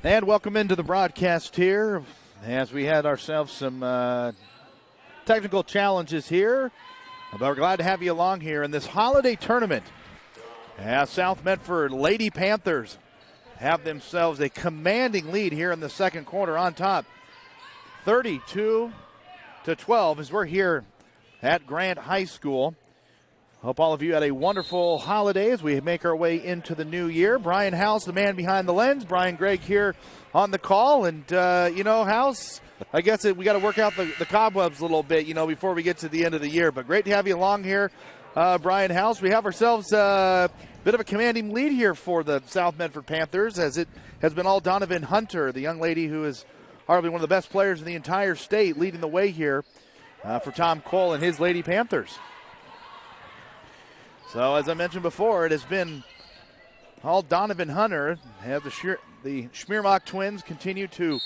And welcome into the broadcast here as we had ourselves some technical challenges here. But we're glad to have you along here in this holiday tournament. As South Medford Lady Panthers have themselves a commanding lead here in the second quarter on top. 32-12 as we're here at Grant High School. Hope all of you had a wonderful holiday as we make our way into the new year. Brian House, the man behind the lens. Brian Gregg here on the call. And, House, I guess we got to work out the cobwebs a little bit, before we get to the end of the year. But great to have you along here, Brian House. We have ourselves a bit of a commanding lead here for the South Medford Panthers, as it has been all Donovan Hunter, the young lady who is probably one of the best players in the entire state, leading the way here for Tom Cole and his Lady Panthers. So, as I mentioned before, it has been all Donovan Hunter. Have the Schmiermach twins continue to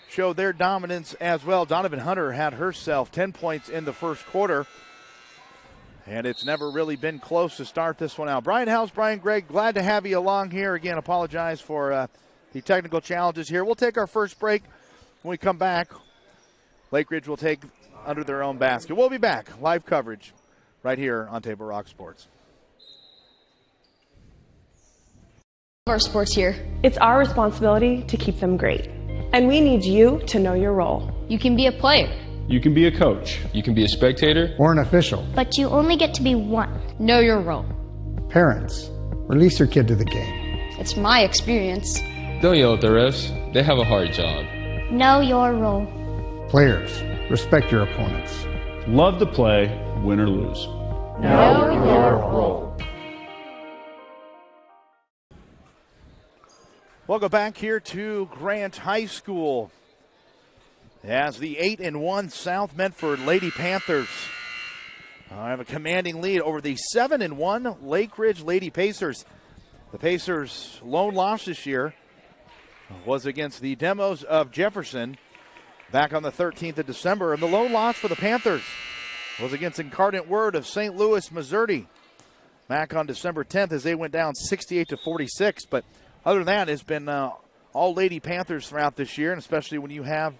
show their dominance as well. Donovan Hunter had herself 10 points in the first quarter, and it's never really been close to start this one out. Brian House, Brian Gregg, glad to have you along here. Again, apologize for the technical challenges here. We'll take our first break. When we come back, Lakeridge will take under their own basket. We'll be back. Live coverage right here on Table Rock Sports. Our sports here. It's our responsibility to keep them great. And we need you to know your role. You can be a player. You can be a coach. You can be a spectator. Or an official. But you only get to be one. Know your role. Parents, release your kid to the game. It's my experience. Don't yell at the refs. They have a hard job. Know your role. Players, respect your opponents. Love to play, win or lose. Know your role. Welcome back here to Grant High School as the 8-1 South Medford Lady Panthers have a commanding lead over the 7-1 Lakeridge Lady Pacers. The Pacers' lone loss this year was against the Demos of Jefferson back on the 13th of December. And the lone loss for the Panthers was against Incarnate Word of St. Louis, Missouri back on December 10th as they went down 68-46. But other than that, it's been all Lady Panthers throughout this year, and especially when you have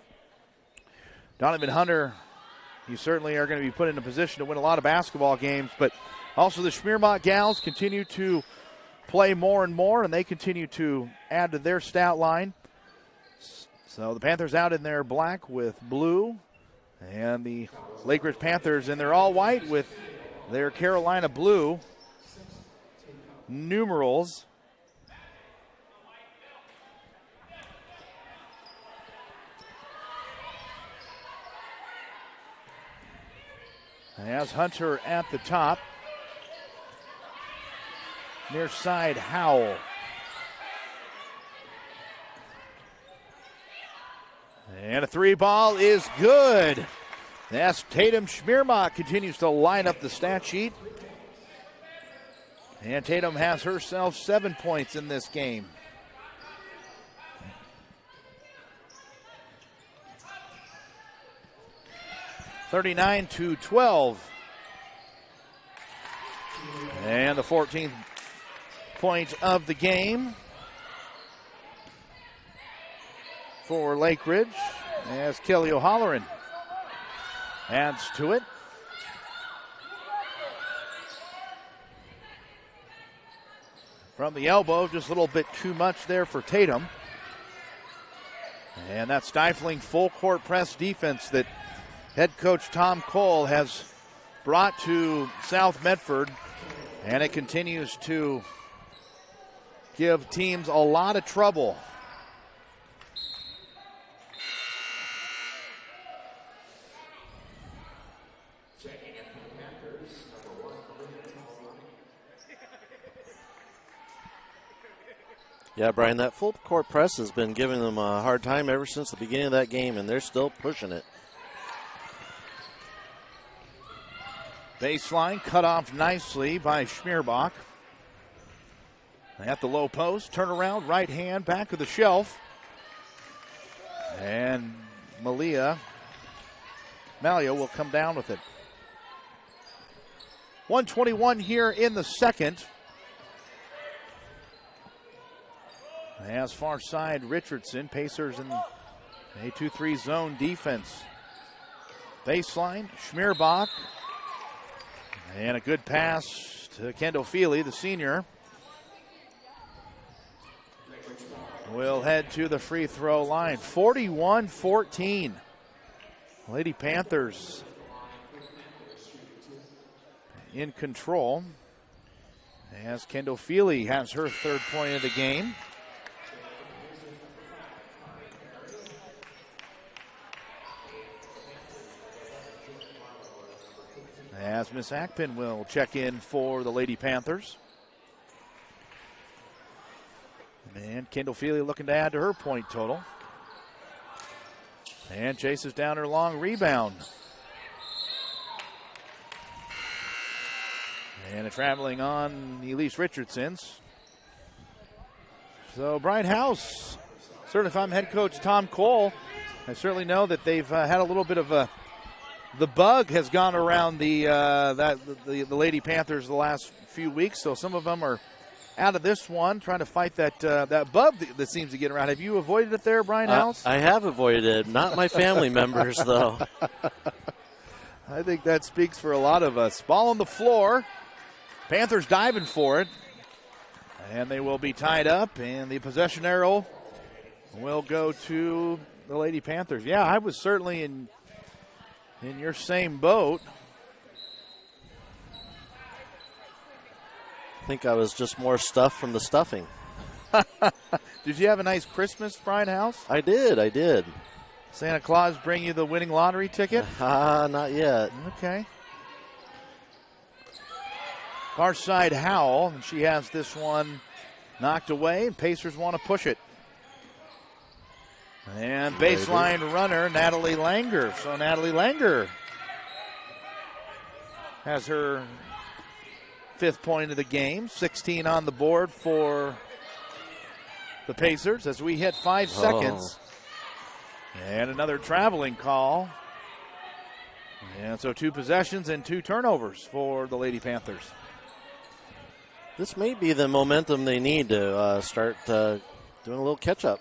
Donovan Hunter, you certainly are going to be put in a position to win a lot of basketball games. But also the Schmiermach gals continue to play more and more, and they continue to add to their stat line. So the Panthers out in their black with blue, and the Lakeridge Panthers in their all white with their Carolina blue numerals. As Hunter at the top. Near side, Howell. And a three ball is good. As Tatum Schmiermach continues to line up the stat sheet. And Tatum has herself 7 points in this game. (39-12). And the 14th point of the game for Lakeridge as Kelly O'Halloran adds to it. From the elbow, just a little bit too much there for Tatum. And that stifling full court press defense that head coach Tom Cole has brought to South Medford, and it continues to give teams a lot of trouble. Yeah, Brian, that full court press has been giving them a hard time ever since the beginning of that game, and they're still pushing it. Baseline cut off nicely by Schmiermach. At the low post, turnaround, right hand, back of the shelf. And Malia will come down with it. 1:21 here in the second. As far side, Richardson. Pacers in a 2-3 zone defense. Baseline, Schmierbach. And a good pass to Kendall Feely, the senior. Will head to the free throw line. 41-14. Lady Panthers in control as Kendall Feely has her third point of the game. As Miss Ackpin will check in for the Lady Panthers. And Kendall Feely looking to add to her point total. And chases down her long rebound. And a traveling on Elise Richardson's. So Brian House, certainly if I'm head coach Tom Cole, I certainly know that they've had a little bit of the bug has gone around the Lady Panthers the last few weeks. So some of them are out of this one, trying to fight that bug that seems to get around. Have you avoided it there, Brian House? I have avoided it. Not my family members, though. I think that speaks for a lot of us. Ball on the floor. Panthers diving for it. And they will be tied up, and the possession arrow will go to the Lady Panthers. Yeah, I was certainly in your same boat. I think I was just more stuff from the stuffing. Did you have a nice Christmas, Brian House? I did. Santa Claus bring you the winning lottery ticket? Not yet. Okay. Far side Howell, and she has this one knocked away, and Pacers want to push it. And baseline runner, Natalie Langer. So Natalie Langer has her fifth point of the game. 16 on the board for the Pacers as we hit 5 seconds. And another traveling call. And so 2 possessions and 2 turnovers for the Lady Panthers. This may be the momentum they need to start doing a little catch-up.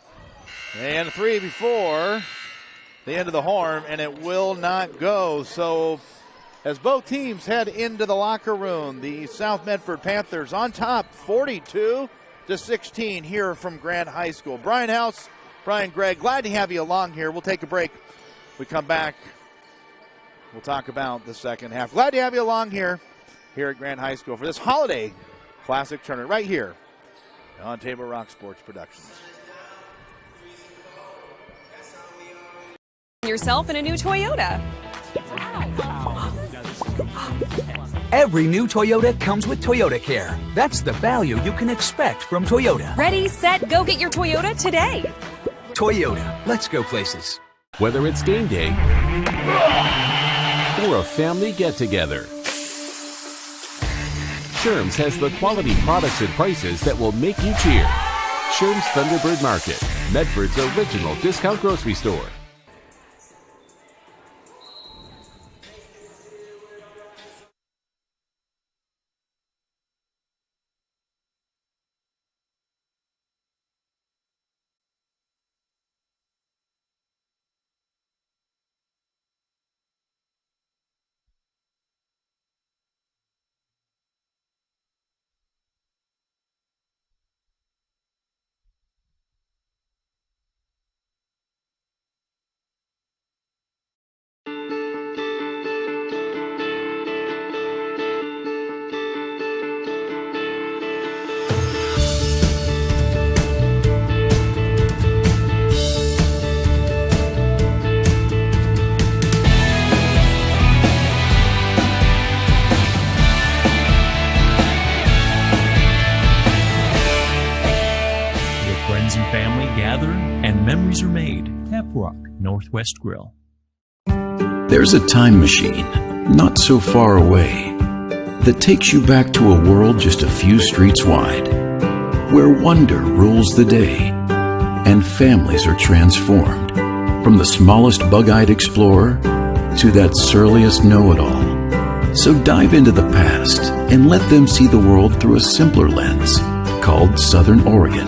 And 3 before the end of the horn, and it will not go. So as both teams head into the locker room, the South Medford Panthers on top 42-16 here from Grant High School. Brian House, Brian Gregg, glad to have you along here. We'll take a break. We come back, we'll talk about the second half. Glad to have you along here at Grant High School for this holiday classic tournament right here on Table Rock Sports Productions. Yourself in a new Toyota. Every new Toyota comes with Toyota Care. That's the value you can expect from Toyota. Ready, set, go get your Toyota today. Toyota, let's go places. Whether it's game day or a family get-together, Sherm's has the quality products and prices that will make you cheer. Sherm's Thunderbird Market, Medford's original discount grocery store. Are made. Tap Rock Northwest Grill. There's a time machine, not so far away, that takes you back to a world just a few streets wide, where wonder rules the day, and families are transformed, from the smallest bug-eyed explorer to that surliest know-it-all. So dive into the past and let them see the world through a simpler lens, called Southern Oregon.